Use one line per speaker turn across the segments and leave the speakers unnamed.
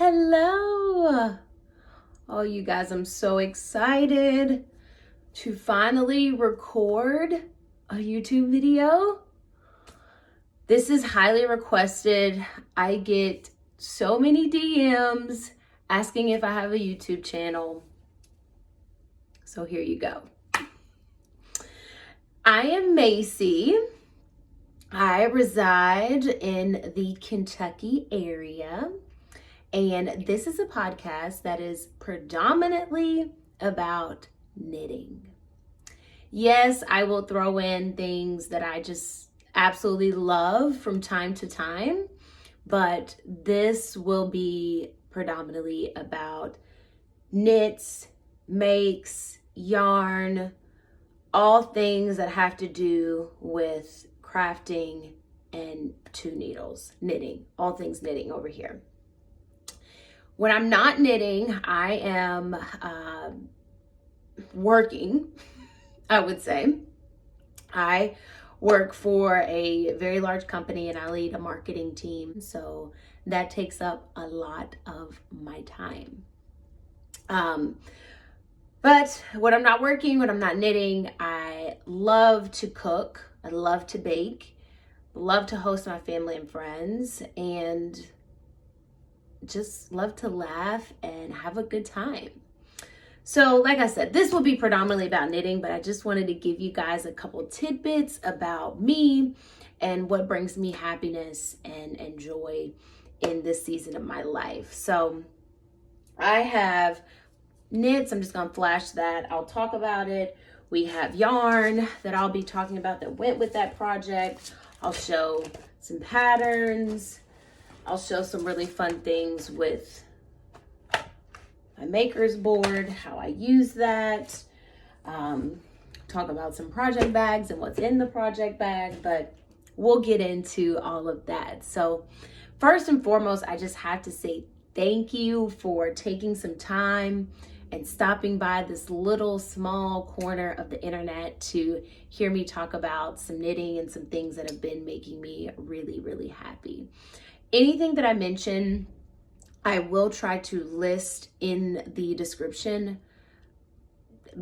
Hello. Oh, you guys, I'm so excited to finally record a YouTube video. This is highly requested. I get so many DMs asking if I have a YouTube channel. So here you go. I am Maci. I reside in the Kentucky area. And this is a podcast that is predominantly about knitting. Yes, I will throw in things that I just absolutely love from time to time, but this will be predominantly about knits, makes, yarn, all things that have to do with crafting and two needles, knitting, all things knitting over here. When I'm not knitting, I am working, I would say. I work for a very large company and I lead a marketing team. So that takes up a lot of my time. But when I'm not working, when I'm not knitting, I love to cook. I love to bake, love to host my family and friends, and just love to laugh and have a good time. So like I said, this will be predominantly about knitting, but I just wanted to give you guys a couple tidbits about me and what brings me happiness and joy in this season of my life. So I have knits. I'm just going to flash that. I'll talk about it. We have yarn that I'll be talking about that went with that project. I'll show some patterns. I'll show some really fun things with my maker's board, how I use that. Talk about some project bags and what's in the project bag, but we'll get into all of that. So first and foremost, I just have to say thank you for taking some time and stopping by this little small corner of the internet to hear me talk about some knitting and some things that have been making me really, really happy. Anything that I mention, I will try to list in the description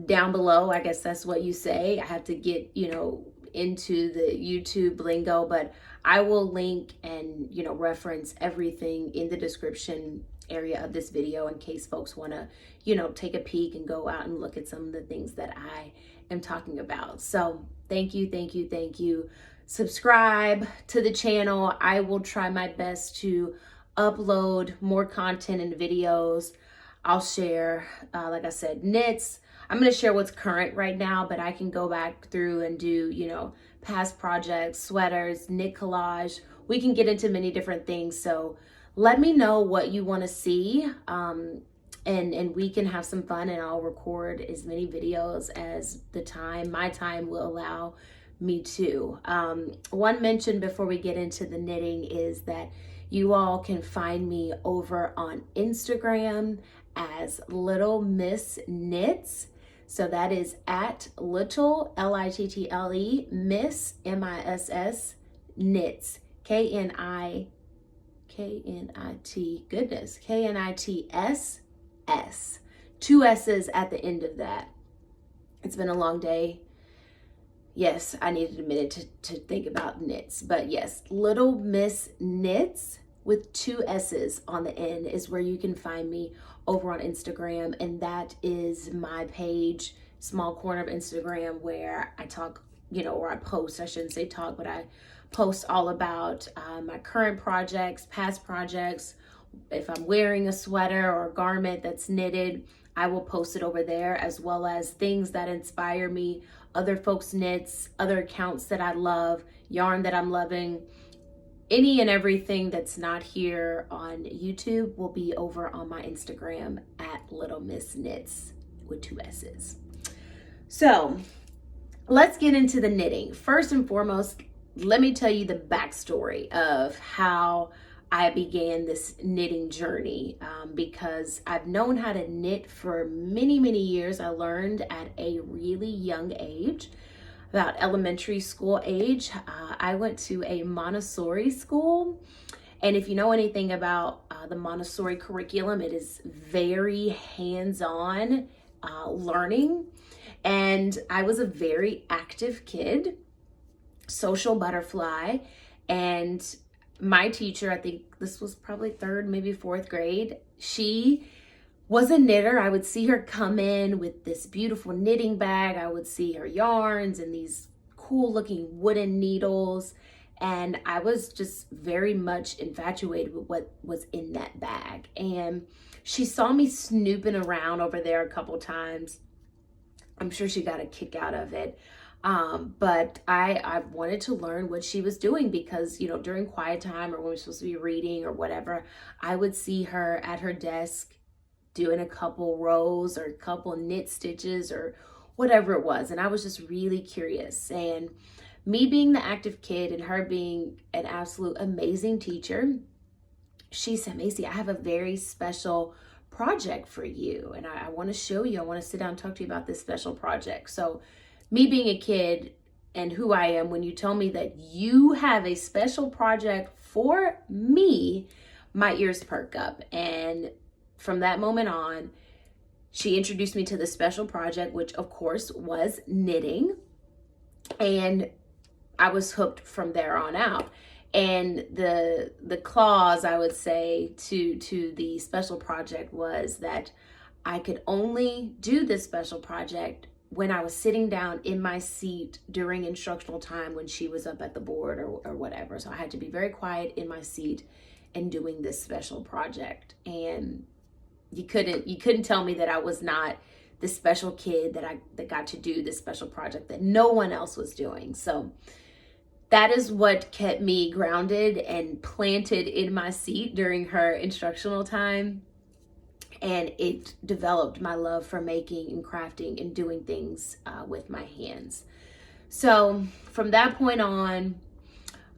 down below. I guess that's what you say. I have to get, into the YouTube lingo, but I will link and, reference everything in the description area of this video in case folks want to, take a peek and go out and look at some of the things that I am talking about. So thank you, thank you, thank you. Subscribe to the channel. I will try my best to upload more content and videos. I'll share, like I said, knits. I'm going to share what's current right now, but I can go back through and do, past projects, sweaters, knit collage. We can get into many different things. So let me know what you want to see, and we can have some fun, and I'll record as many videos as my time will allow me too. One mention before we get into the knitting is that you all can find me over on Instagram as Little Miss Knits. So that is at little, Little, Miss, MISS, Knits, KNIT, goodness, KNITSS, 2 S's at the end of that. It's been a long day. Yes, I needed a minute to think about knits, but yes, Little Miss Knits with 2 S's on the end is where you can find me over on Instagram. And that is my page, small corner of Instagram, where I talk, or I post, I shouldn't say talk, but I post all about my current projects, past projects. If I'm wearing a sweater or a garment that's knitted, I will post it over there, as well as things that inspire me, other folks' knits, other accounts that I love, yarn that I'm loving. Any and everything that's not here on YouTube will be over on my Instagram at Little Miss Knits with 2 S's. So let's get into the knitting. First and foremost, let me tell you the backstory of how I began this knitting journey, because I've known how to knit for many, many years. I learned at a really young age, about elementary school age. I went to a Montessori school, And if you know anything about the Montessori curriculum, it is very hands-on learning. And I was a very active kid, social butterfly. And my teacher, I think this was probably third, maybe fourth grade, she was a knitter. I would see her come in with this beautiful knitting bag. I would see her yarns and these cool looking wooden needles. And I was just very much infatuated with what was in that bag. And she saw me snooping around over there a couple times. I'm sure she got a kick out of it. But I wanted to learn what she was doing because, you know, during quiet time or when we were supposed to be reading or whatever, I would see her at her desk doing a couple rows or a couple knit stitches or whatever it was. And I was just really curious. And me being the active kid and her being an absolute amazing teacher, she said, Maci, I have a very special project for you. And I want to show you, I want to sit down and talk to you about this special project. So me being a kid and who I am, when you tell me that you have a special project for me, my ears perk up. And from that moment on, she introduced me to the special project, which of course was knitting. And I was hooked from there on out. And the clause I would say to the special project was that I could only do this special project when I was sitting down in my seat during instructional time when she was up at the board or whatever. So I had to be very quiet in my seat and doing this special project. And you couldn't tell me that I was not this special kid that got to do this special project that no one else was doing. So that is what kept me grounded and planted in my seat during her instructional time. And it developed my love for making and crafting and doing things with my hands. So from that point on,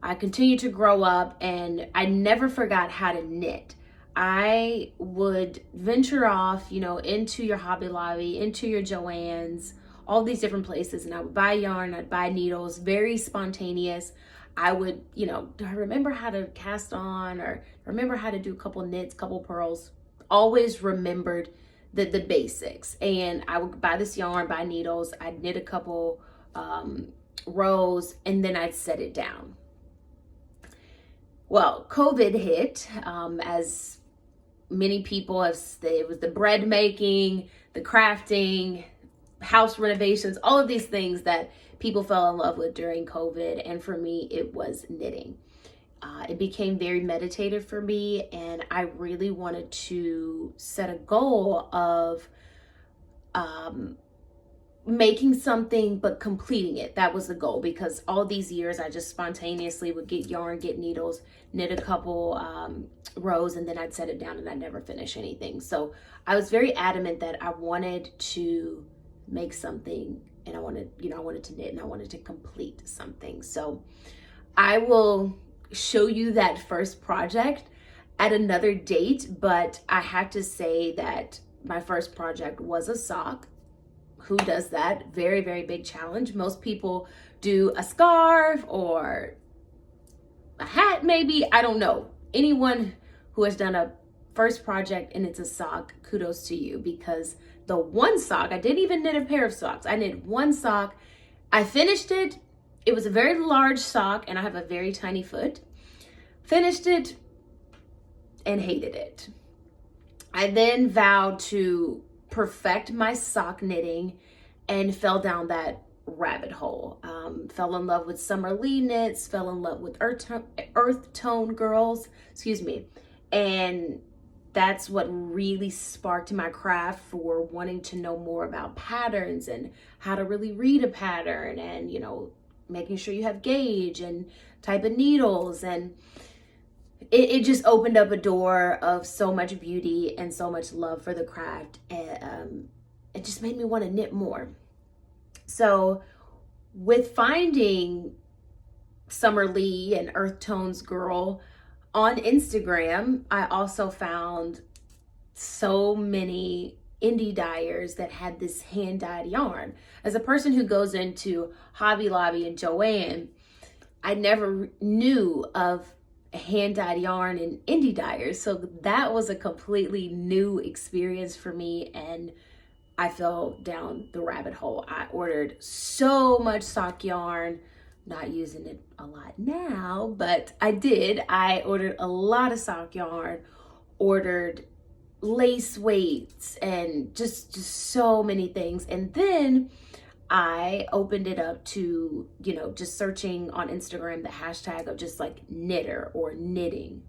I continued to grow up and I never forgot how to knit. I would venture off, you know, into your Hobby Lobby, into your Joann's, all these different places, and I would buy yarn, I'd buy needles, very spontaneous. I would, you know, do I remember how to cast on or remember how to do a couple knits, couple purls? Always remembered the basics. And I would buy this yarn, buy needles, I'd knit a couple rows, and then I'd set it down. Well, COVID hit, as many people have said, it was the bread making, the crafting, house renovations, all of these things that people fell in love with during COVID. And for me, it was knitting. It became very meditative for me, and I really wanted to set a goal of making something but completing it. That was the goal, because all these years I just spontaneously would get yarn, get needles, knit a couple rows, and then I'd set it down and I'd never finish anything. So I was very adamant that I wanted to make something, and I wanted to knit, and I wanted to complete something. So I will show you that first project at another date, but I have to say that my first project was a sock. Who does that? Very, very big challenge. Most people do a scarf or a hat, maybe. I don't know. Anyone who has done a first project and it's a sock, kudos to you, because the one sock, I didn't even knit a pair of socks. I knit one sock. I finished it. It was a very large sock and I have a very tiny foot. Finished it and hated it. I then vowed to perfect my sock knitting and fell down that rabbit hole. Fell in love with Summer Lee knits, fell in love with earth tone girls, and that's what really sparked my craft for wanting to know more about patterns and how to really read a pattern, and, you know, making sure you have gauge and type of needles. And it just opened up a door of so much beauty and so much love for the craft. And it just made me want to knit more. So with finding Summer Lee and Earth Tones Girl on Instagram, I also found so many indie dyers that had this hand-dyed yarn. As a person who goes into Hobby Lobby and Joann, I never knew of hand-dyed yarn and indie dyers. So that was a completely new experience for me, and I fell down the rabbit hole. I ordered so much sock yarn, not using it a lot now, but I did. I ordered a lot of sock yarn, ordered lace weights, and just so many things. And then I opened it up to, just searching on Instagram the hashtag of just like knitter or knitting.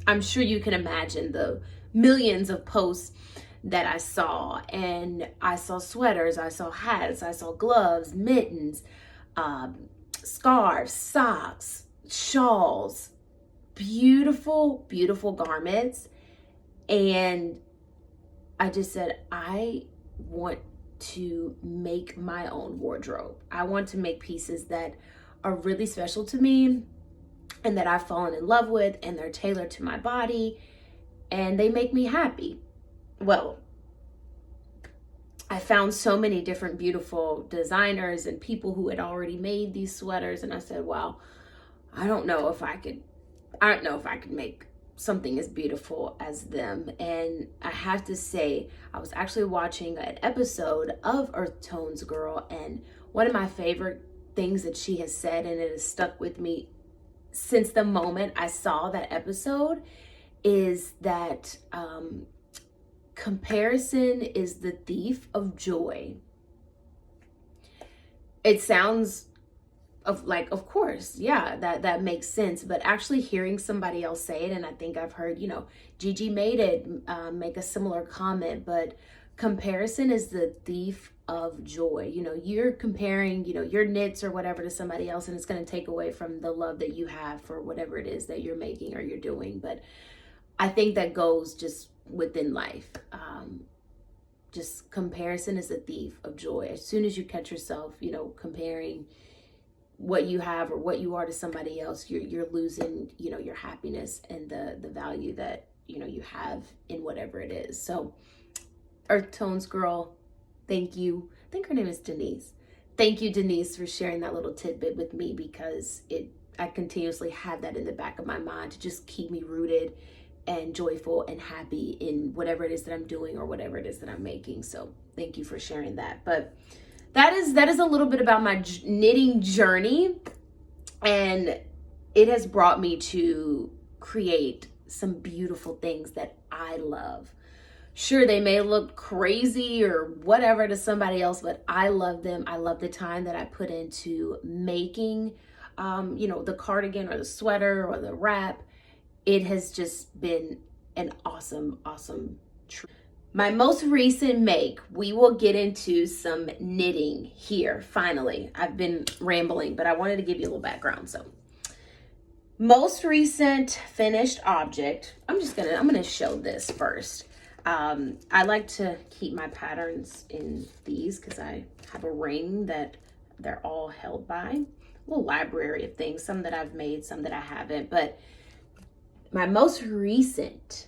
I'm sure you can imagine the millions of posts that I saw, and I saw sweaters, I saw hats, I saw gloves, mittens, scarves, socks, shawls, beautiful, beautiful garments. And I just said, I want to make my own wardrobe. I want to make pieces that are really special to me and that I've fallen in love with, and they're tailored to my body and they make me happy. Well, I found so many different beautiful designers and people who had already made these sweaters, and I said, wow, I don't know if I could make something as beautiful as them. And I have to say, I was actually watching an episode of Earth Tones Girl, and one of my favorite things that she has said, and it has stuck with me since the moment I saw that episode, is that comparison is the thief of joy. It sounds of course, yeah, that makes sense. But actually hearing somebody else say it, and I think I've heard, Gigi made it make a similar comment, but comparison is the thief of joy. You're comparing, your knits or whatever to somebody else, and it's going to take away from the love that you have for whatever it is that you're making or you're doing. But I think that goes just within life. Just comparison is a thief of joy. As soon as you catch yourself, comparing what you have or what you are to somebody else, you're losing, your happiness and the value that, you have in whatever it is. So Earth Tones Girl, thank you. I think her name is Denise. Thank you, Denise, for sharing that little tidbit with me, because I continuously have that in the back of my mind to just keep me rooted and joyful and happy in whatever it is that I'm doing or whatever it is that I'm making. So thank you for sharing that. But that is a little bit about my knitting journey, and it has brought me to create some beautiful things that I love. Sure, they may look crazy or whatever to somebody else, but I love them. I love the time that I put into making, the cardigan or the sweater or the wrap. It has just been an awesome, awesome treat. My most recent make, we will get into some knitting here, finally. I've been rambling, but I wanted to give you a little background. So, most recent finished object, I'm gonna show this first. I like to keep my patterns in these because I have a ring that they're all held by. A little library of things, some that I've made, some that I haven't, but my most recent,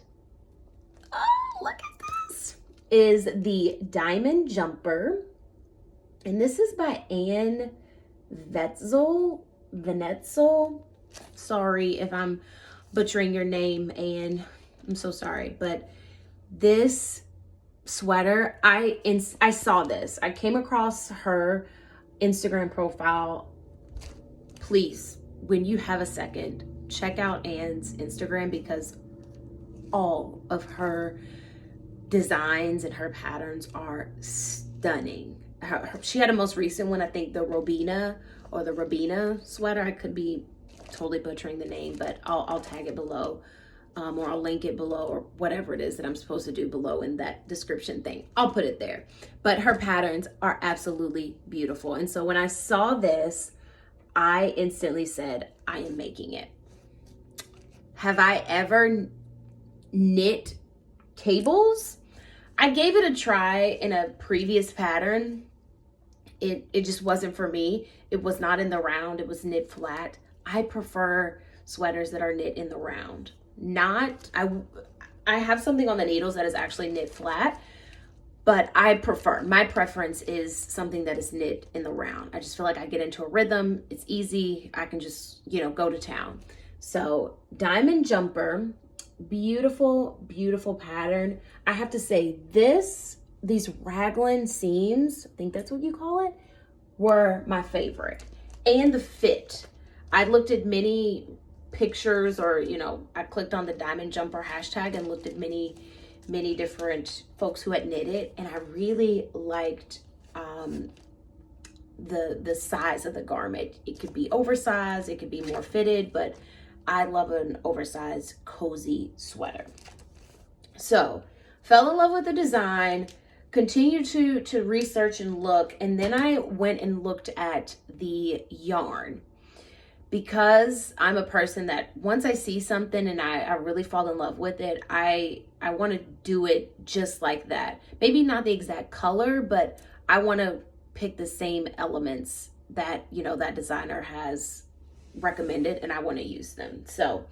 look at this, is the Diamond Jumper. And this is by Anne Venetzel. Sorry if I'm butchering your name, Anne. I'm so sorry. But this sweater, I saw this. I came across her Instagram profile. Please, when you have a second, check out Anne's Instagram, because all of her designs and her patterns are stunning. She had a most recent one, I think the Robina sweater. I could be totally butchering the name, but I'll tag it below, or I'll link it below, or whatever it is that I'm supposed to do below in that description thing. I'll put it there. But her patterns are absolutely beautiful. And so when I saw this, I instantly said, I am making it. Have I ever knit cables? I gave it a try in a previous pattern. It just wasn't for me. It was not in the round, it was knit flat. I prefer sweaters that are knit in the round. I have something on the needles that is actually knit flat, but my preference is something that is knit in the round. I just feel like I get into a rhythm. It's easy. I can just, go to town. So diamond jumper, beautiful, beautiful pattern. I have to say these raglan seams, I think that's what you call it, were my favorite. And the fit. I looked at many pictures, or, I clicked on the diamond jumper hashtag and looked at many different folks who had knit it, and I really liked the size of the garment. It could be oversized, it could be more fitted, but I love an oversized cozy sweater. So fell in love with the design, continued to research and look, and then I went and looked at the yarn, because I'm a person that once I see something and I really fall in love with it, I want to do it just like that. Maybe not the exact color, but I want to pick the same elements that, that designer has recommended, and I want to use them. So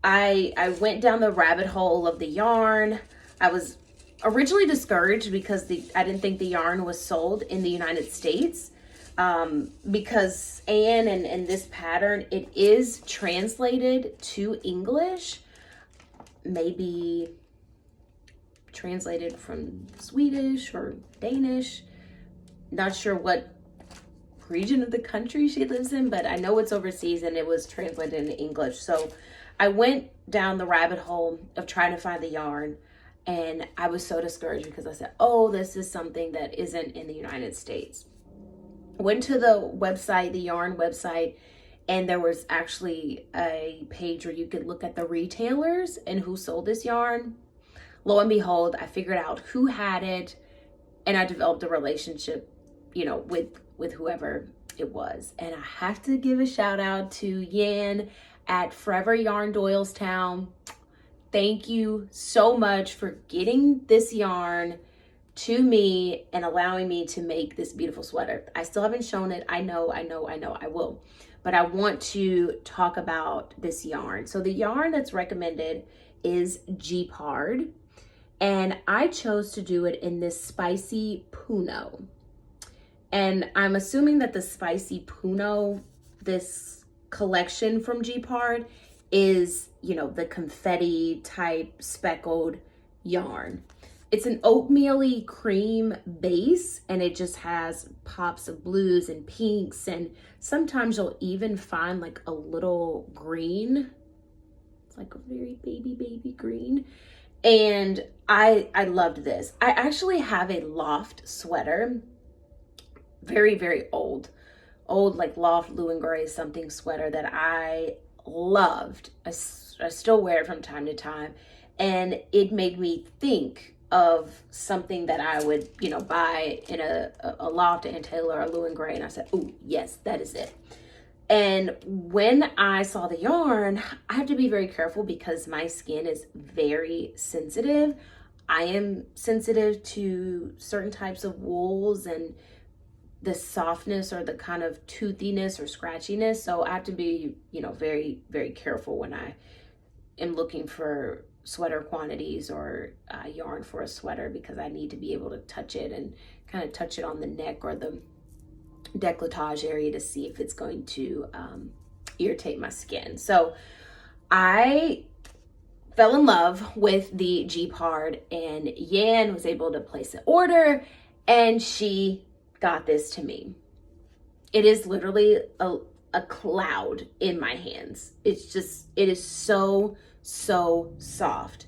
I went down the rabbit hole of the yarn. I was originally discouraged because I didn't think the yarn was sold in the United States. Because Anne and this pattern, it is translated to English, maybe translated from Swedish or Danish. Not sure what region of the country she lives in, but I know it's overseas and it was translated into English. So I went down the rabbit hole of trying to find the yarn, and I was so discouraged because I said, oh, this is something that isn't in the United States. Went to the website, the yarn website, and there was actually a page where you could look at the retailers and who sold this yarn. Lo and behold, I figured out who had it, and I developed a relationship, with whoever it was. And I have to give a shout out to Yan at Forever Yarn Doylestown. Thank you so much for getting this yarn to me and allowing me to make this beautiful sweater. I still haven't shown it. I know I will. But I want to talk about this yarn. So the yarn that's recommended is G-Pard, and I chose to do it in this spicy Puno. And I'm assuming that the spicy Puno, this collection from G-Pard, is, the confetti type speckled yarn. It's an oatmeal-y cream base, and it just has pops of blues and pinks, and sometimes you'll even find like a little green. It's like a very baby green. And I loved this. I actually have a loft sweater, very, very old like loft blue and gray something sweater that I loved. I still wear it from time to time, and it made me think of something that I would, buy in a loft and tailor or Lou and Gray, and I said, oh yes, that is it. And when I saw the yarn, I have to be very careful because my skin is very sensitive. I am sensitive to certain types of wools and the softness or the kind of toothiness or scratchiness. So I have to be, very, very careful when I am looking for sweater quantities or yarn for a sweater, because I need to be able to touch it and kind of touch it on the neck or the décolletage area to see if it's going to irritate my skin. So I fell in love with the G-Pard, and Yan was able to place an order, and she got this to me. It is literally a cloud in my hands. It is so soft.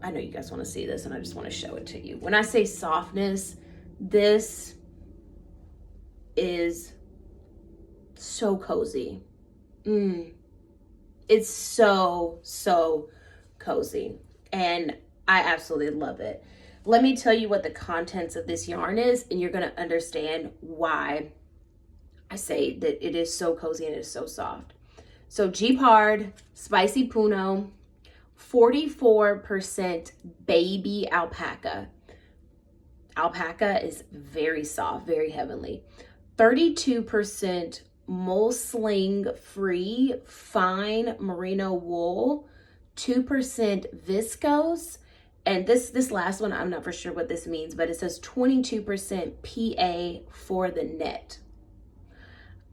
I know you guys want to see this, and I just want to show it to you. When I say softness, this is so cozy. It's so cozy, and I absolutely love it. Let me tell you what the contents of this yarn is, and you're going to understand why I say that it is so cozy and it is so soft. So G-Pard, Spicy Puno, 44% baby alpaca. Alpaca is very soft, very heavenly. 32% mulesling free fine merino wool, 2% viscose, And this last one, I'm not for sure what this means, but it says 22% PA for the net.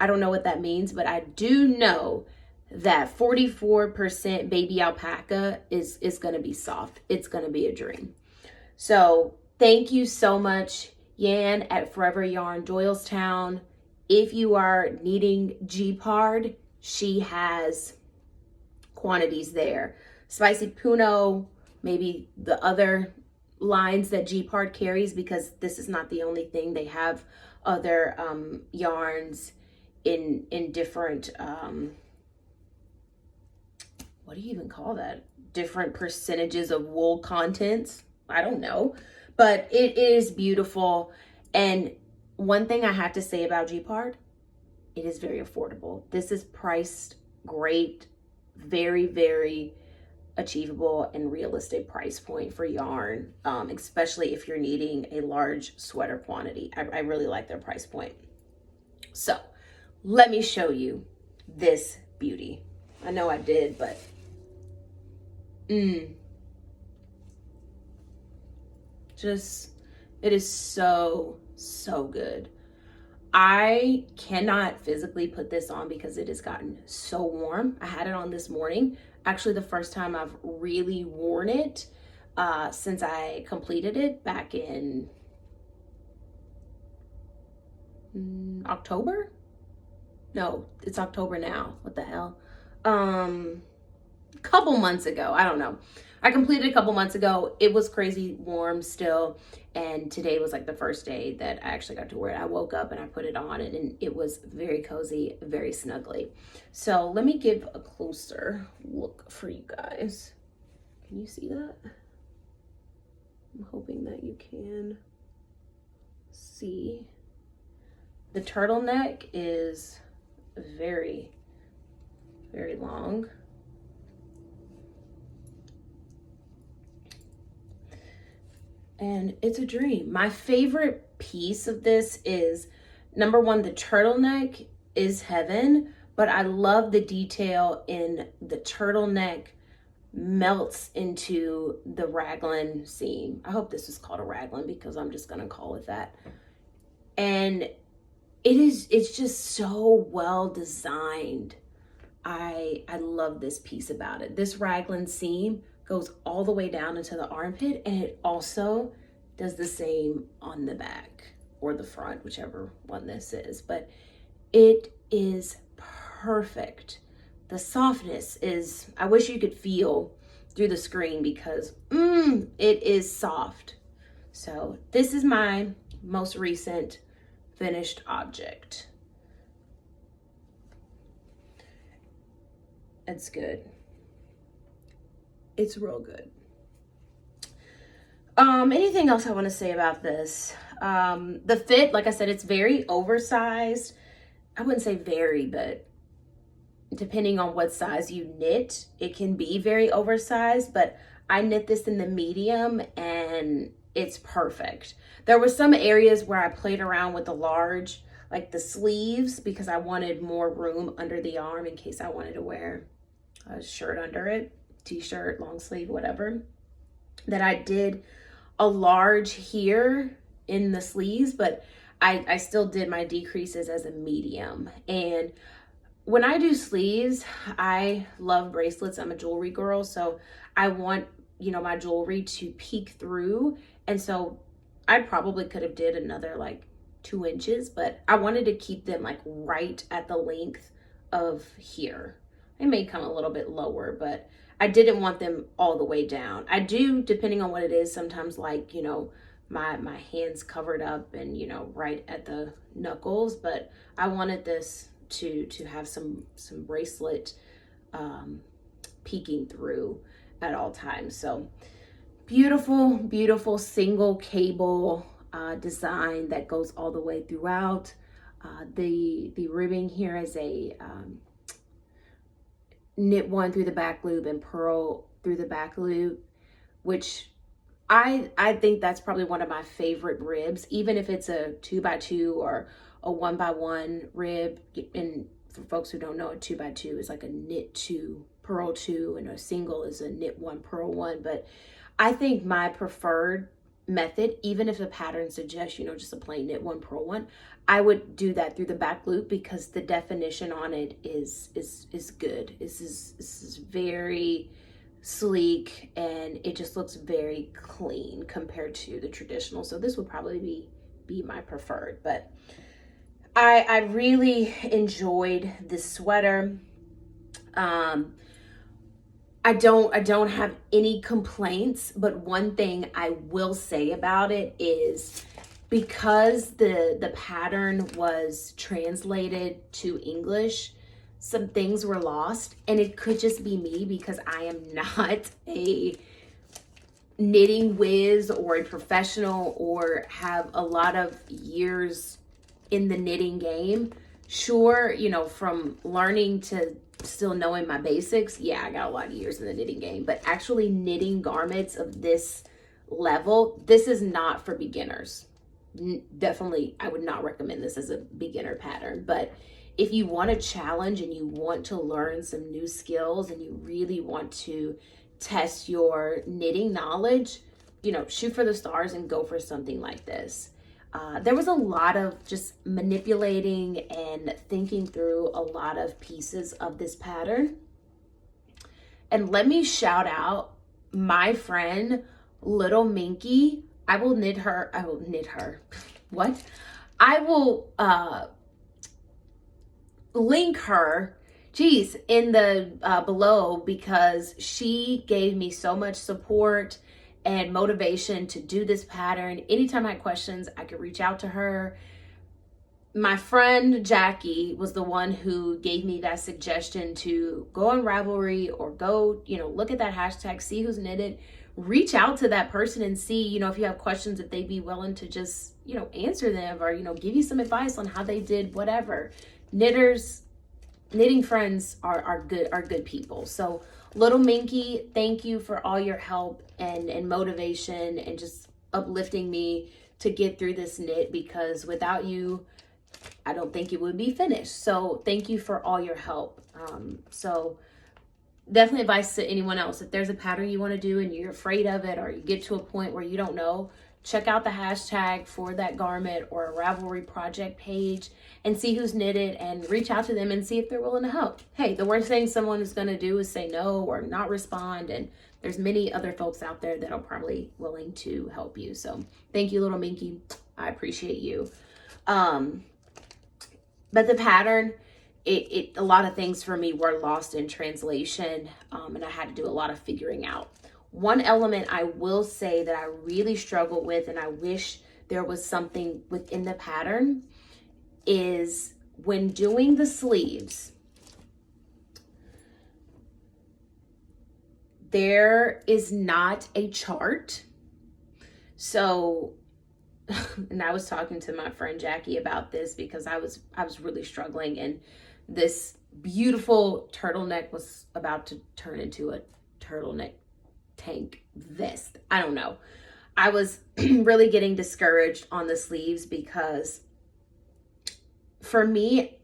I don't know what that means, but I do know that 44% baby alpaca is going to be soft. It's going to be a dream. So thank you so much, Yan at Forever Yarn Doylestown. If you are needing G-Pard, she has quantities there. Spicy Puno, maybe the other lines that G-Pard carries, because this is not the only thing. They have other yarns in different, what do you even call that? Different percentages of wool contents. I don't know, but it is beautiful. And one thing I have to say about G-Pard, it is very affordable. This is priced great, very, very achievable and realistic price point for yarn, especially if you're needing a large sweater quantity. I really like their price point. So let me show you this beauty. I know I did, but just, it is so, so good. I cannot physically put this on because it has gotten so warm. I had it on this morning. Actually, the first time I've really worn it since I completed it back in October? No, it's October now. What the hell? Couple months ago. I don't know. I completed a couple months ago. It was crazy warm still. And today was like the first day that I actually got to wear it. I woke up and I put it on and it was very cozy, very snuggly. So let me give a closer look for you guys. Can you see that? I'm hoping that you can see. The turtleneck is very, very long. And it's a dream. My favorite piece of this is, number one, the turtleneck is heaven, but I love the detail in the turtleneck melts into the raglan seam. I hope this is called a raglan because I'm just gonna call it that. And it's just so well designed. I love this piece about it. This raglan seam goes all the way down into the armpit, and it also does the same on the back or the front, whichever one this is, but it is perfect. The softness is, I wish you could feel through the screen because it is soft. So this is my most recent finished object. It's good. It's real good. Anything else I want to say about this? The fit, like I said, it's very oversized. I wouldn't say very, but depending on what size you knit, it can be very oversized, but I knit this in the medium and it's perfect. There were some areas where I played around with the large, like the sleeves, because I wanted more room under the arm in case I wanted to wear a shirt under it, t-shirt, long sleeve, whatever, that I did a large here in the sleeves, but I still did my decreases as a medium. And when I do sleeves, I love bracelets. I'm a jewelry girl, so I want, my jewelry to peek through. And so I probably could have did another like 2 inches, but I wanted to keep them like right at the length of here. They may come a little bit lower, but I didn't want them all the way down. I do, depending on what it is, sometimes like, my hands covered up and, right at the knuckles, but I wanted this to have some bracelet peeking through at all times. So beautiful, beautiful single cable design that goes all the way throughout. The ribbing here is a knit one through the back loop and purl through the back loop, which I think that's probably one of my favorite ribs, even if it's a 2x2 or a 1x1 rib. And for folks who don't know, a 2x2 is like a knit 2, purl 2, and a single is a knit 1, purl 1. But I think my preferred method, even if the pattern suggests, just a plain knit one, purl one, I would do that through the back loop because the definition on it is good. This is very sleek and it just looks very clean compared to the traditional. So this would probably be my preferred, but I really enjoyed this sweater. I don't have any complaints, but one thing I will say about it is because the pattern was translated to English, some things were lost, and it could just be me because I am not a knitting whiz or a professional or have a lot of years in the knitting game. Sure, from learning to still knowing my basics, yeah, I got a lot of years in the knitting game, but actually knitting garments of this level, this is not for beginners. Definitely, I would not recommend this as a beginner pattern, but if you want a challenge and you want to learn some new skills and you really want to test your knitting knowledge, shoot for the stars and go for something like this. There was a lot of just manipulating and thinking through a lot of pieces of this pattern. And let me shout out my friend, Little Minky. I will knit her. What? I will link her, in the below, because she gave me so much support and motivation to do this pattern. Anytime I had questions, I could reach out to her. My friend Jackie was the one who gave me that suggestion to go on Ravelry or go, look at that hashtag, see who's knitted, reach out to that person and see, if you have questions, if they'd be willing to just, answer them or, give you some advice on how they did whatever. Knitting friends are good people. So Little Minky, thank you for all your help and motivation and just uplifting me to get through this knit, because without you, I don't think it would be finished. So thank you for all your help. So definitely advice to anyone else. If there's a pattern you want to do and you're afraid of it, or you get to a point where you don't know, check out the hashtag for that garment or a Ravelry project page and see who's knitted and reach out to them and see if they're willing to help. Hey, the worst thing someone is going to do is say no or not respond. And there's many other folks out there that are probably willing to help you. So thank you, Little Minky. I appreciate you. But the pattern, a lot of things for me were lost in translation, and I had to do a lot of figuring out. One element I will say that I really struggled with, and I wish there was something within the pattern, is when doing the sleeves, there is not a chart. So, and I was talking to my friend Jackie about this because I was really struggling, and this beautiful turtleneck was about to turn into a turtleneck tank vest. I don't know. I was really getting discouraged on the sleeves because for me,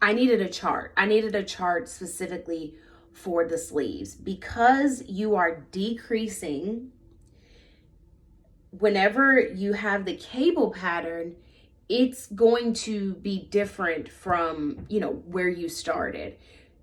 I needed a chart. I needed a chart specifically for the sleeves, because you are decreasing. Whenever you have the cable pattern, it's going to be different from, where you started.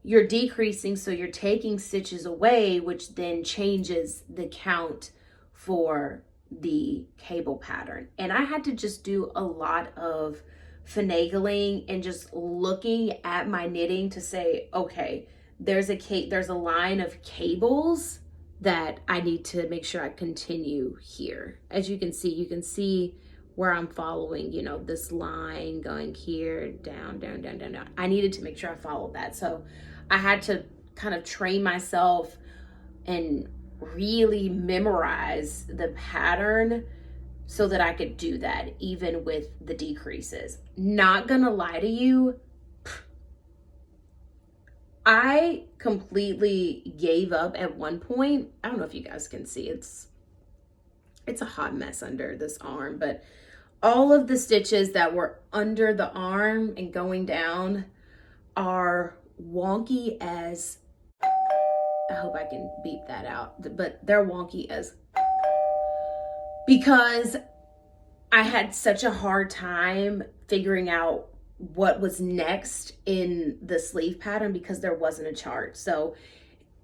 You're decreasing, so you're taking stitches away, which then changes the count for the cable pattern. And I had to just do a lot of finagling and just looking at my knitting to say, okay, there's a line of cables that I need to make sure I continue here. As you can see where I'm following, this line going here, down, down, down, down, down. I needed to make sure I followed that. So I had to kind of train myself and really memorize the pattern so that I could do that, even with the decreases. Not gonna lie to you, I completely gave up at one point. I don't know if you guys can see, it's a hot mess under this arm, but all of the stitches that were under the arm and going down are wonky as I hope I can beep that out, but they're wonky as, because I had such a hard time figuring out what was next in the sleeve pattern because there wasn't a chart. So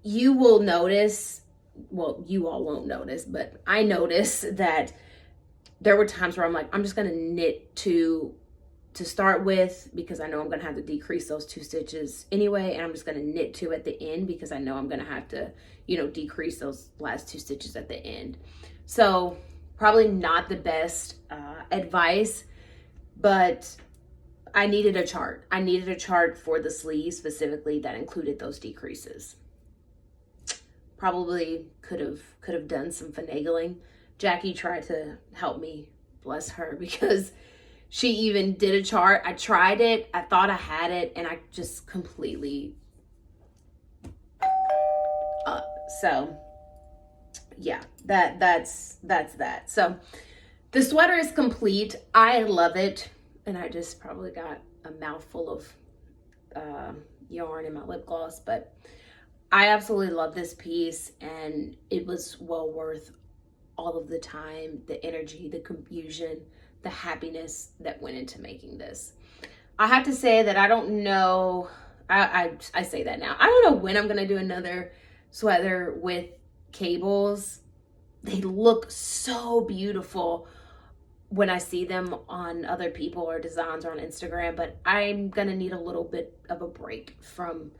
you will notice, well, you all won't notice, but I noticed that there were times where I'm like, I'm just gonna knit two to start with because I know I'm gonna have to decrease those 2 stitches anyway, and I'm just gonna knit 2 at the end because I know I'm gonna have to, you know, decrease those last 2 stitches at the end. So probably not the best advice, but I needed a chart. I needed a chart for the sleeves specifically that included those decreases. Probably could have done some finagling. Jackie tried to help me, bless her, because she even did a chart. I tried it, I thought I had it, and I just completely up. So yeah, that's that. So the sweater is complete. I love it, and I just probably got a mouthful of yarn in my lip gloss, but I absolutely love this piece, and it was well worth all of the time, the energy, the confusion, the happiness that went into making this. I have to say that I don't know, I say that now. I don't know when I'm gonna do another sweater with cables. They look so beautiful when I see them on other people or designs or on Instagram, but I'm gonna need a little bit of a break from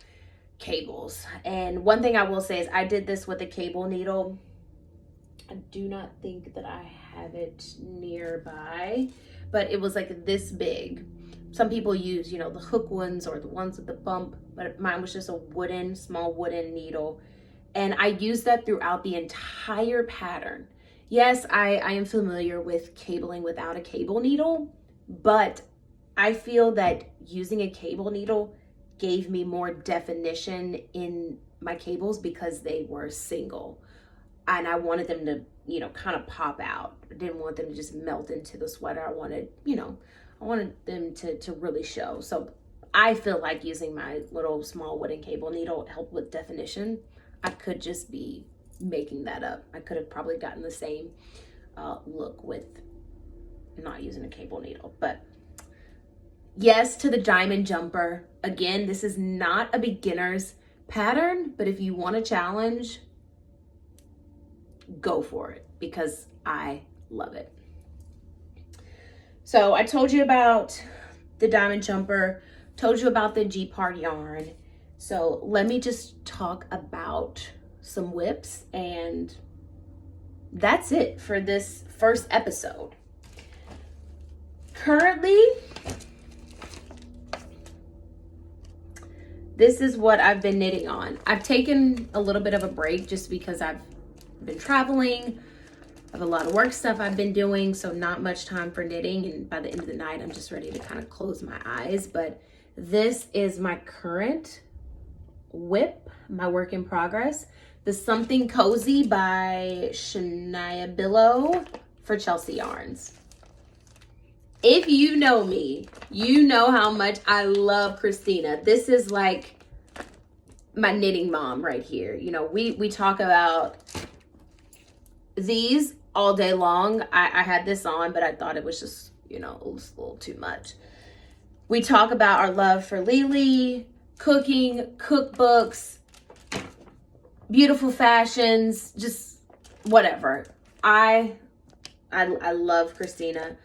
cables. And one thing I will say is I did this with a cable needle. I do not think that I have it nearby, but it was like this big. Some people use, you know, the hook ones or the ones with the bump, but mine was just a wooden, small wooden needle. And I used that throughout the entire pattern. Yes, I am familiar with cabling without a cable needle, but I feel that using a cable needle gave me more definition in my cables because they were single. And I wanted them to, you know, kind of pop out. I didn't want them to just melt into the sweater. I wanted, you know, I wanted them to really show. So I feel like using my little small wooden cable needle helped with definition. I could just be making that up. I could have probably gotten the same look with not using a cable needle. But yes to the diamond jumper. Again, this is not a beginner's pattern, but if you want a challenge, go for it because I love it. So I told you about the diamond jumper, told you about the G-part yarn. So let me just talk about some whips, and that's it for this first episode. Currently, this is what I've been knitting on. I've taken a little bit of a break just because I've been traveling. I have a lot of work stuff I've been doing, so not much time for knitting, and by the end of the night I'm just ready to kind of close my eyes. But this is my current whip, my work in progress, the Something Cozy by Shania Billow for Chelsea Yarns. If you know me, you know how much I love Christina. This is like my knitting mom right here. You know, we talk about these all day long. I had this on, but I thought it was just, you know, it was a little too much. We talk about our love for Lily, cooking, cookbooks, beautiful fashions, just whatever. I love Christina.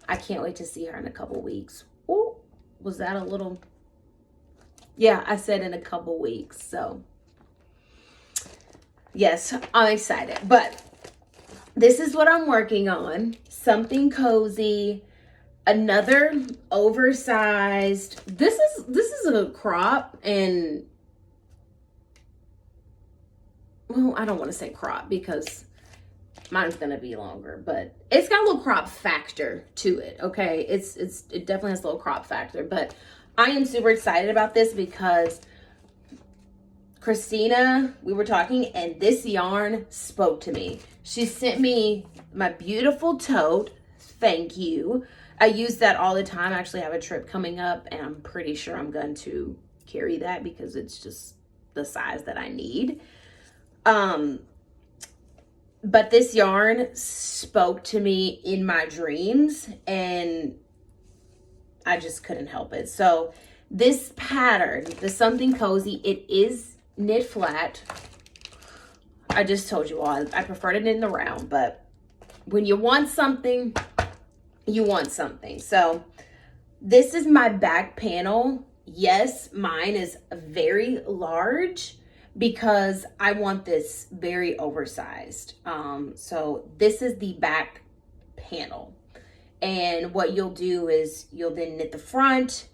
I can't wait to see her in a couple weeks. Oh, was that a little? Yeah, I said in a couple weeks. So yes, I'm excited. But this is what I'm working on. Something cozy. Another oversized. This is a crop, and well, I don't want to say crop because mine's gonna be longer, but it's got a little crop factor to it. Okay, it definitely has a little crop factor, but I am super excited about this because Christina, we were talking, and this yarn spoke to me. She sent me my beautiful tote. Thank you. I use that all the time. I actually have a trip coming up, and I'm pretty sure I'm going to carry that because it's just the size that I need. But this yarn spoke to me in my dreams, and I just couldn't help it. So this pattern, the Something Cozy, it is knit flat. I just told you all, I prefer to knit in the round, but when you want something, you want something. So this is my back panel. Yes, mine is very large because I want this very oversized. So this is the back panel. And what you'll do is you'll then knit the front,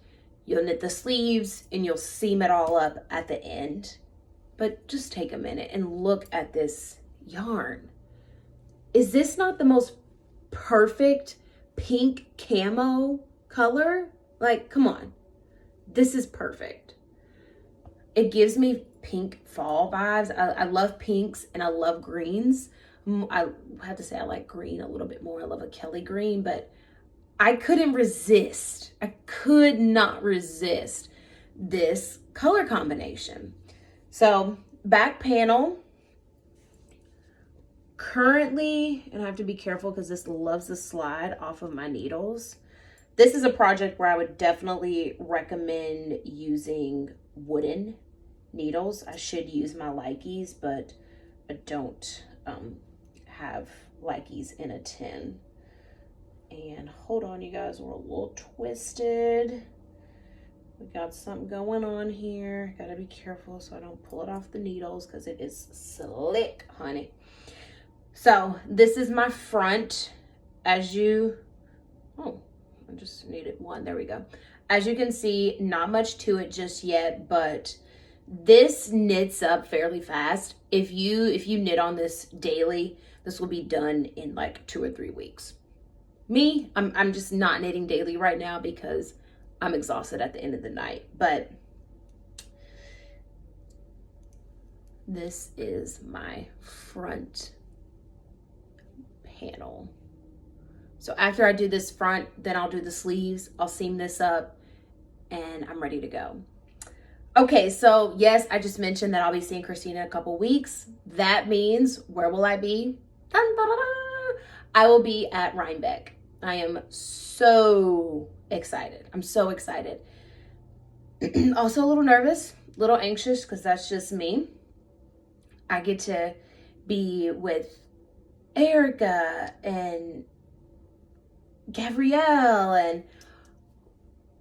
you'll knit the sleeves, and you'll seam it all up at the end. But just take a minute and look at this yarn. Is this not the most perfect pink camo color? Like, come on. This is perfect. It gives me pink fall vibes. I love pinks and I love greens. I have to say I like green a little bit more. I love a Kelly green, but I couldn't resist. I could not resist this color combination. So back panel, currently, and I have to be careful because this loves to slide off of my needles. This is a project where I would definitely recommend using wooden needles. I should use my Likes, but I don't have Likes in a tin. And hold on, you guys, we're a little twisted. We got something going on here. Gotta be careful so I don't pull it off the needles because it is slick, honey. So this is my front. As you, oh, I just needed one. There we go. As you can see, not much to it just yet, but this knits up fairly fast. If you knit on this daily, this will be done in like 2 or 3 weeks. Me, I'm just not knitting daily right now because I'm exhausted at the end of the night. But this is my front panel. So after I do this front, then I'll do the sleeves. I'll seam this up and I'm ready to go. Okay, so yes, I just mentioned that I'll be seeing Christina in a couple weeks. That means, where will I be? Dun, dun, dun, dun. I will be at Rhinebeck. I am so excited. I'm so excited. Also a little nervous, a little anxious because that's just me. I get to be with Erica and Gabrielle, and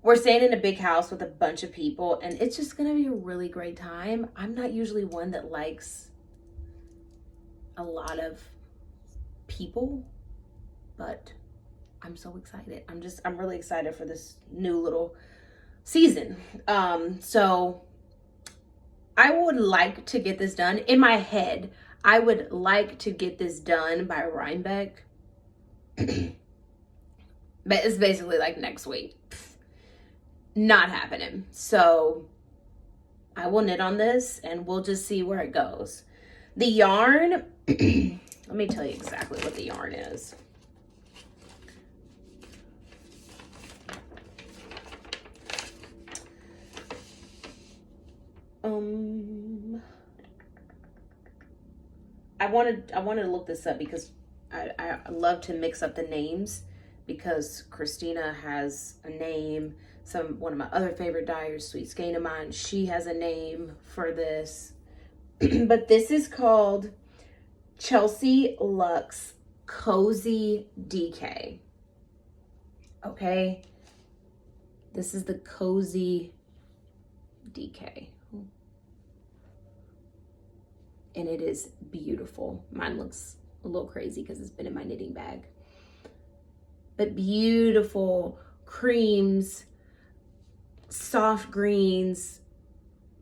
we're staying in a big house with a bunch of people, and it's just gonna be a really great time. I'm not usually one that likes a lot of people, but I'm so excited. I'm really excited for this new little season. So I would like to get this done. In my head, I would like to get this done by Rhinebeck. But it's basically like next week. Not happening. So I will knit on this and we'll just see where it goes. The yarn, let me tell you exactly what the yarn is. I wanted to look this up because I love to mix up the names, because Christina has a name. One of my other favorite dyers, Sweet Skein of mine, she has a name for this. But this is called Chelsea Luxe Cozy DK. Okay, this is the Cozy DK. And it is beautiful. Mine looks a little crazy because it's been in my knitting bag. But beautiful creams, soft greens,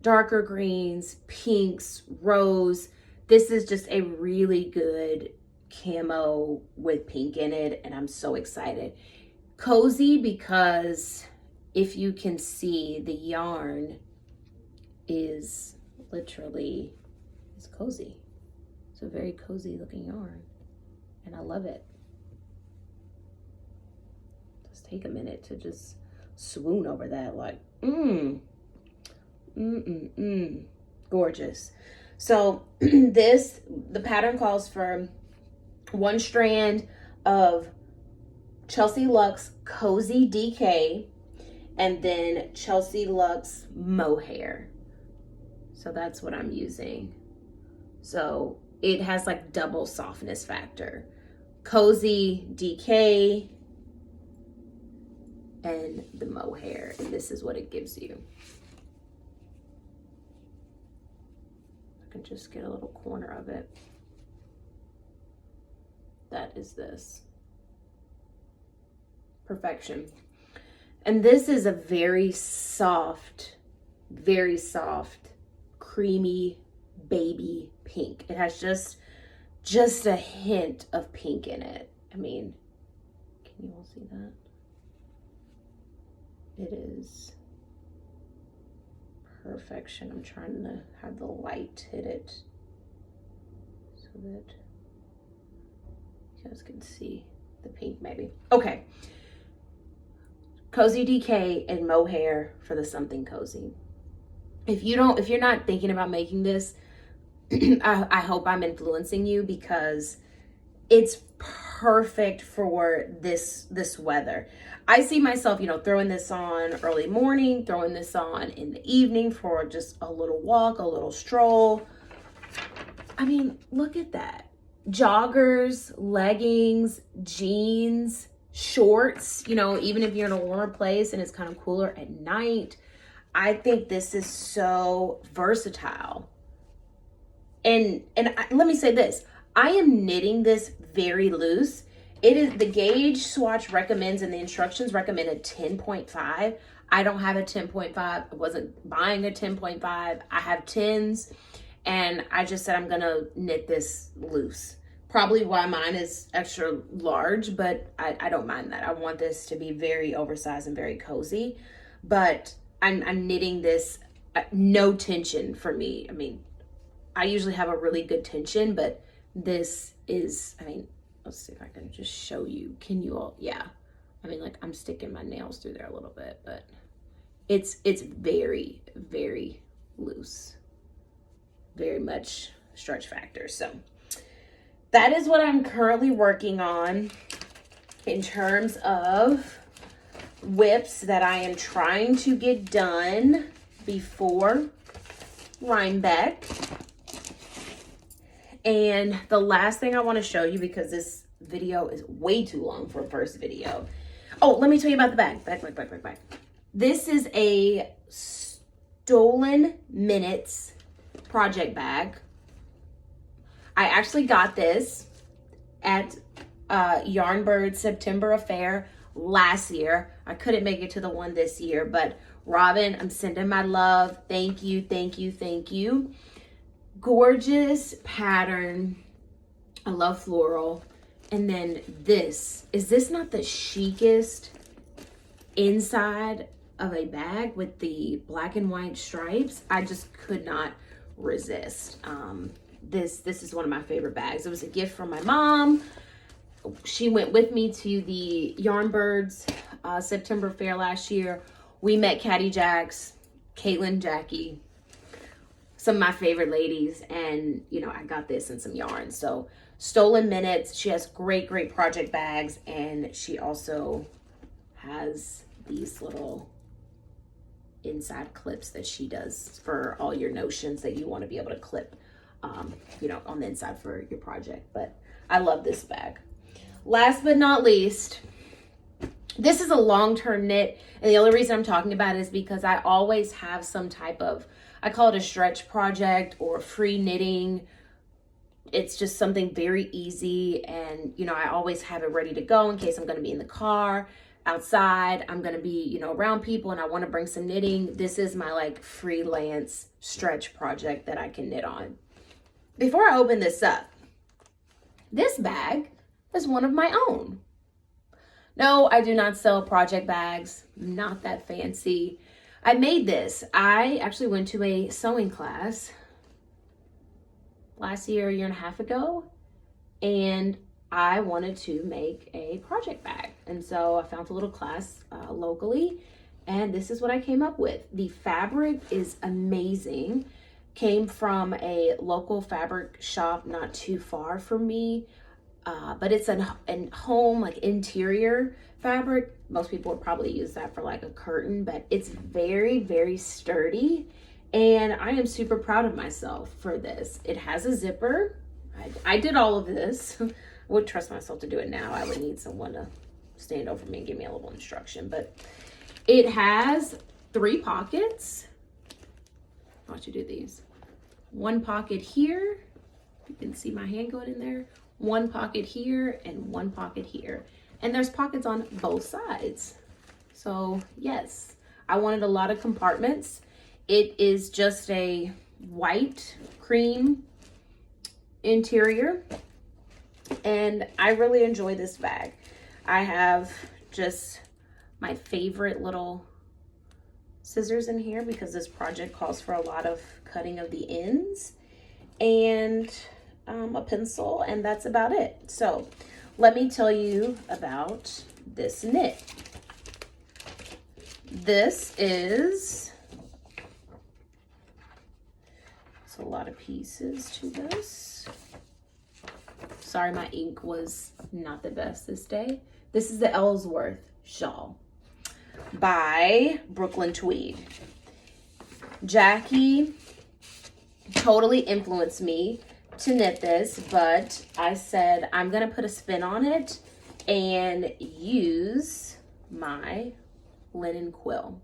darker greens, pinks, rose. This is just a really good camo with pink in it, and I'm so excited. Cozy because if you can see, the yarn is literally, it's cozy. It's a very cozy looking yarn, and I love it. Just take a minute to just swoon over that, like, gorgeous. So the pattern calls for 1 strand of Chelsea Luxe Cozy DK and then Chelsea Luxe Mohair. So that's what I'm using. So it has like double softness factor. Cozy DK and the mohair, and this is what it gives you. I can just get a little corner of it. That is this. Perfection. And this is a very soft, creamy baby pink. It has just a hint of pink in it. I mean, can you all see that? It is perfection. I'm trying to have the light hit it so that you guys can see the pink maybe. Okay. Cozy DK and mohair for the something cozy. If you're not thinking about making this, I hope I'm influencing you, because it's perfect for this weather. I see myself, throwing this on early morning, throwing this on in the evening for just a little walk, a little stroll. I mean, look at that. Joggers, leggings, jeans, shorts, even if you're in a warmer place and it's kind of cooler at night. I think this is so versatile. And let me say this. I am knitting this very loose. It is, the gauge swatch recommends and the instructions recommend a 10.5. I don't have a 10.5. I wasn't buying a 10.5. I have 10s, and I just said I'm gonna knit this loose. Probably why mine is extra large, but I don't mind that. I want this to be very oversized and very cozy, but I'm knitting this no tension for me. I mean, I usually have a really good tension, but this is, let's see if I can just show you. Can you all? Yeah. Like I'm sticking my nails through there a little bit, but it's very, very loose. Very much stretch factor. So that is what I'm currently working on in terms of whips that I am trying to get done before Rhinebeck. And the last thing I want to show you, because this video is way too long for a first video. Oh, let me tell you about the bag. Bag. This is a Stolen Minutes project bag. I actually got this at Yarnbird's September affair last year. I couldn't make it to the one this year, but Robin, I'm sending my love. Thank you, thank you, thank you. Gorgeous pattern. I love floral. And then this, is this not the chicest inside of a bag with the black and white stripes? I just could not resist. This is one of my favorite bags. It was a gift from my mom. She went with me to the Yarnbird's September fair last year. We met Caddy Jacks, Caitlin, Jackie, some of my favorite ladies, and I got this and some yarn. So Stolen Minutes, she has great project bags, and she also has these little inside clips that she does for all your notions that you want to be able to clip on the inside for your project. But I love this bag. Last but not least, this is a long-term knit, and the only reason I'm talking about it is because I always have some type of, I call it a stretch project or free knitting. It's just something very easy, and I always have it ready to go in case I'm going to be in the car, outside, I'm going to be around people, and I want to bring some knitting. This is my freelance stretch project that I can knit on. Before I open this up, this bag is one of my own. No, I do not sell project bags. I'm not that fancy. I made this. I actually went to a sewing class last year, a year and a half ago, and I wanted to make a project bag. And so I found a little class locally, and this is what I came up with. The fabric is amazing. came from a local fabric shop not too far from me. But it's an home, like interior fabric. Most people would probably use that for like a curtain, but it's very, very sturdy. And I am super proud of myself for this. It has a zipper. I did all of this. I wouldn't trust myself to do it now. I would need someone to stand over me and give me a little instruction. But it has 3 pockets. Watch you do these. 1 pocket here. You can see my hand going in there. 1 pocket here and 1 pocket here. And there's pockets on both sides. So yes, I wanted a lot of compartments. It is just a white cream interior. And I really enjoy this bag. I have just my favorite little scissors in here because this project calls for a lot of cutting of the ends. And a pencil, and that's about it. So let me tell you about this knit. This is, it's a lot of pieces to this. Sorry, my ink was not the best this day. This is the Ellsworth shawl by Brooklyn Tweed. Jackie totally influenced me to knit this, but I said I'm gonna put a spin on it and use my linen quill.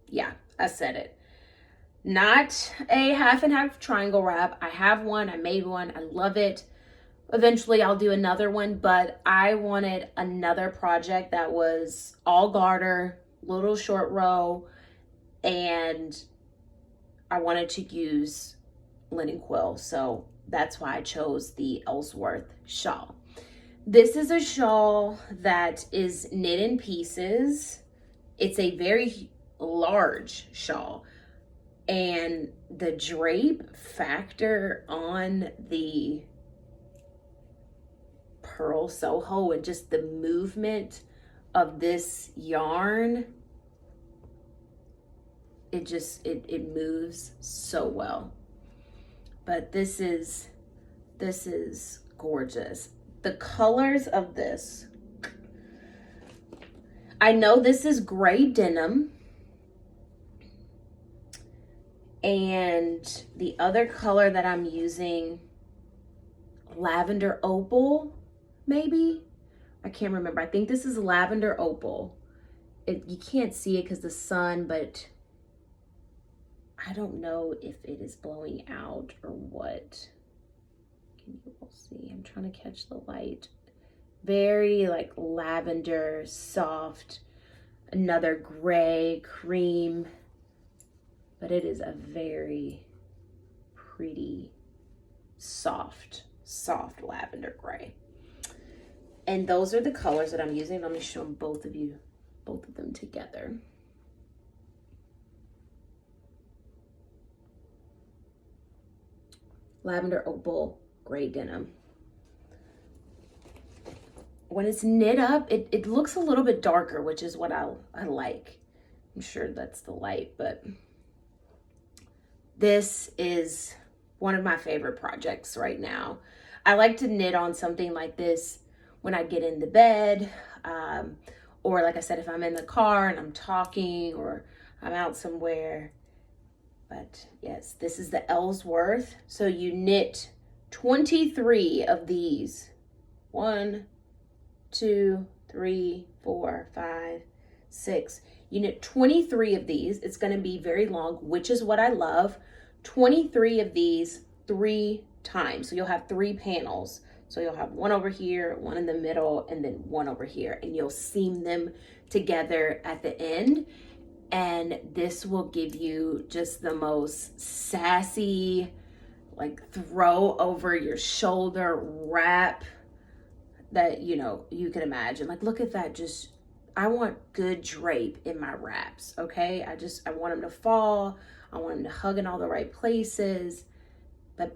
Yeah, I said it. Not a half and half triangle wrap. I have one, I made one, I love it. Eventually I'll do another one, but I wanted another project that was all garter, little short row, and I wanted to use linen quill, so that's why I chose the Ellsworth shawl. This is a shawl that is knit in pieces. It's a very large shawl, and the drape factor on the Purl Soho and just the movement of this yarn, it moves so well. But this is gorgeous. The colors of this, I know this is gray denim, and the other color that I'm using, lavender opal, maybe? I can't remember. I think this is lavender opal. You can't see it because the sun, but I don't know if it is blowing out or what. Can you all see? I'm trying to catch the light. Very like lavender, soft, another gray, cream, but it is a very pretty, soft lavender gray. And those are the colors that I'm using. Let me show both of them together. Lavender opal, gray denim. When it's knit up, it looks a little bit darker, which is what I like. I'm sure that's the light, but this is one of my favorite projects right now. I like to knit on something like this when I get into bed, or like I said, if I'm in the car and I'm talking or I'm out somewhere. But yes, this is the Ellsworth. So you knit 23 of these. 1, 2, 3, 4, 5, 6. You knit 23 of these. It's going to be very long, which is what I love. 23 of these 3 times. So you'll have 3 panels. So you'll have one over here, one in the middle, and then one over here. And you'll seam them together at the end. And this will give you just the most sassy, like throw over your shoulder wrap that, you know, you can imagine. Like, look at that. Just, I want good drape in my wraps, okay? I want them to fall. I want them to hug in all the right places. But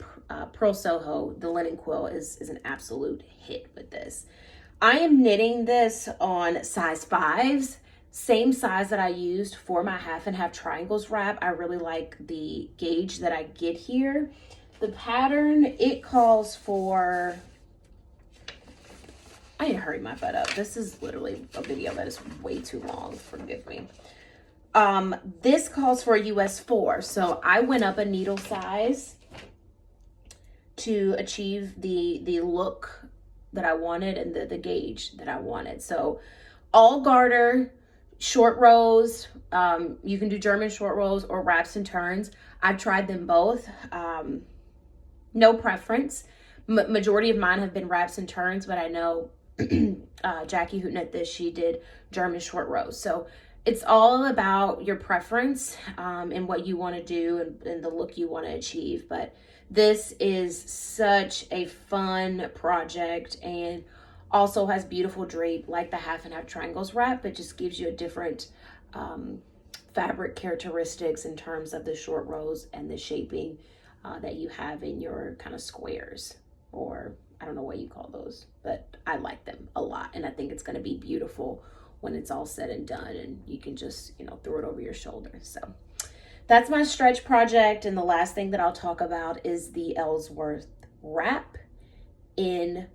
Purl Soho, the linen quill, is an absolute hit with this. I am knitting this on size 5s. same size that I used for my half and half triangles wrap. I really like the gauge that I get here. The pattern, it calls for, I need to hurry my butt up. This is literally a video that is way too long, forgive me. This calls for a US 4, so I went up a needle size to achieve the look that I wanted and the gauge that I wanted. So all garter, short rows, you can do German short rows or wraps and turns. I've tried them both. No preference. Majority of mine have been wraps and turns, but I know Jackie who knit this, she did German short rows. So it's all about your preference and what you want to do and the look you want to achieve. But this is such a fun project and also has beautiful drape like the half and half triangles wrap. It just gives you a different fabric characteristics in terms of the short rows and the shaping that you have in your kind of squares, or I don't know what you call those, but I like them a lot. And I think it's going to be beautiful when it's all said and done and you can just, you know, throw it over your shoulder. So that's my stretch project. And the last thing that I'll talk about is the Ellsworth wrap in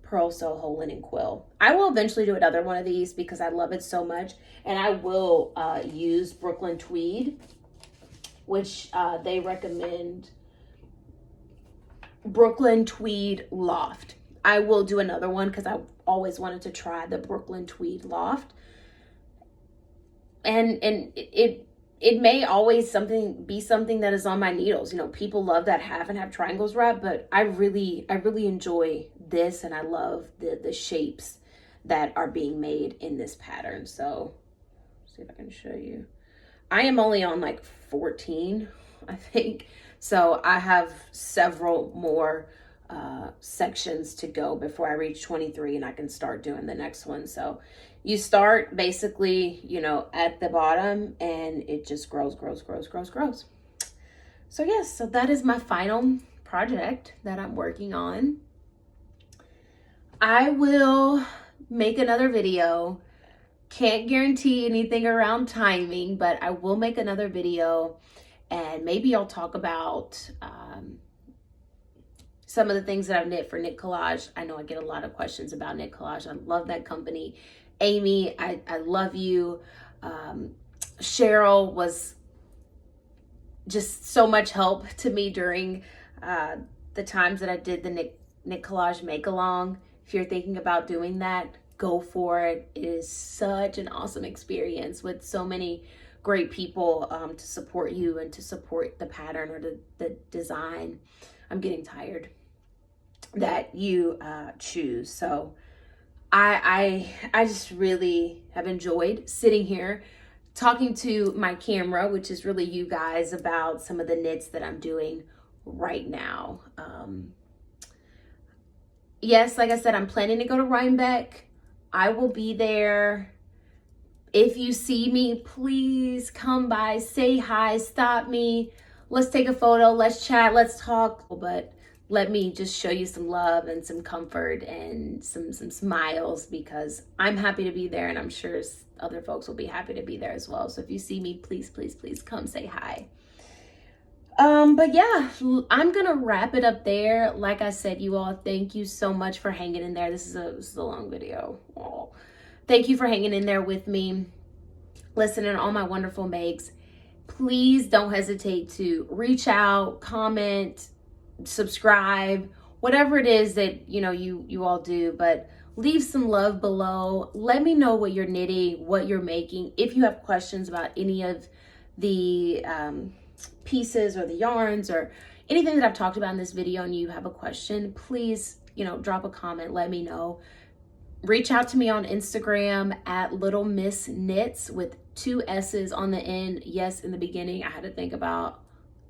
Purl Soho linen quill. I will eventually do another one of these because I love it so much. And I will use Brooklyn Tweed, which they recommend Brooklyn Tweed Loft. I will do another one because I always wanted to try the Brooklyn Tweed Loft. And it may always be something that is on my needles. You know, people love that half and half triangles wrap, but I really enjoy this, and I love the shapes that are being made in this pattern. So see if I can show you. I am only on like 14, I think. So I have several more sections to go before I reach 23 and I can start doing the next one. So you start basically, you know, at the bottom and it just grows. So yes, so that is my final project that I'm working on. I will make another video. Can't guarantee anything around timing, but I will make another video and maybe I'll talk about some of the things that I've knit for Knit Collage. I know I get a lot of questions about Knit Collage. I love that company. Amy, I love you. Cheryl was just so much help to me during the times that I did the Knit Collage make-along. If you're thinking about doing that, go for it. It is such an awesome experience with so many great people to support you and to support the pattern or the design. I'm getting tired that you choose. So I just really have enjoyed sitting here talking to my camera, which is really you guys, about some of the knits that I'm doing right now. Yes, like I said, I'm planning to go to Rhinebeck. I will be there. If you see me, please come by, say hi, stop me. Let's take a photo, let's chat, let's talk. But let me just show you some love and some comfort and some smiles, because I'm happy to be there and I'm sure other folks will be happy to be there as well. So if you see me, please come say hi. But yeah, I'm gonna wrap it up there. Like I said, you all, thank you so much for hanging in there. This is a long video. Oh. Thank you for hanging in there with me, listening to all my wonderful makes. Please don't hesitate to reach out, comment, subscribe, whatever it is that you all do, but leave some love below. Let me know what you're knitting, what you're making. If you have questions about any of the pieces or the yarns or anything that I've talked about in this video and you have a question, please, drop a comment, let me know. Reach out to me on Instagram at Little Miss Knits with 2 S's on the end. Yes, in the beginning I had to think about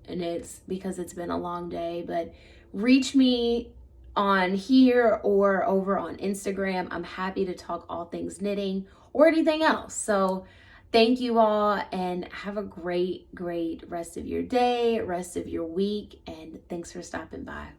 knits because it's been a long day, but reach me on here or over on Instagram. I'm happy to talk all things knitting or anything else. So thank you all and have a great rest of your day, rest of your week, and thanks for stopping by.